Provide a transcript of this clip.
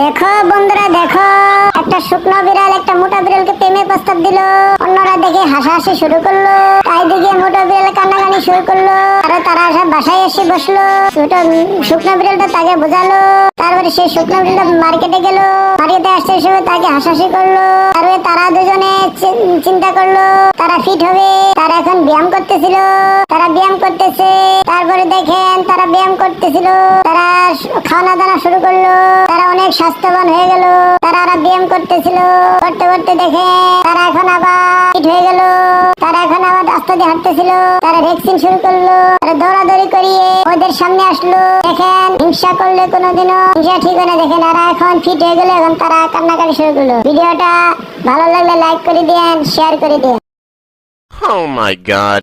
দেখো বন্ধুরা দেখো, একটা শুকনো বিড়াল একটা মোটা বিড়ালকে প্রেমের প্রস্তাব দিল। অন্যরা দেখে হাসাহাসি শুরু করলো, তাই দেখে মোটা বিড়াল কান্নাকানি শুরু করলো। আর তারা সব বাসায় এসে বসলো। ছোট শুকনো বিড়ালটা তাকে বোঝালো। তারপরে সেই শুকনো বিড়ালটা মার্কেটে গেল। মার্কেটে আসতে সময় তাকে হাসাহাসি করলো। তারপরে তারা দুজনে চিন্তা করলো তারা ফিট হবে। তারা এখন ব্যায়াম করতেছিল, তারা ব্যায়াম করতেছে। তারপরে দেখেন তারা ব্যায়াম করতেছিল, তারা খাওয়া দাওয়া শুরু করলো। তারা অনেক স্বাস্থ্যবান হয়ে গেল। তারা ব্যায়াম করতেছিল, করতে করতে দেখে তারা এখন আবার ফিট হয়ে গেল। তারা এখন আবার রাস্তা দিয়ে হাঁটতেছিল। তারা ভ্যাকসিন শুরু করলো। তারা দৌড়াদৌড়ি করিয়ে ওদের সামনে আসলো। দেখেন হিংসা করলে কোনোদিনও হিংসা ঠিক হয় না। দেখেন তারা এখন ফিট হয়ে গেল। এখন তারা কান্নাকাটি শুরু করলো। ভিডিওটা ভালো লাগলে লাইক করে দিয়েন, শেয়ার করে দিয়েন। Oh my god.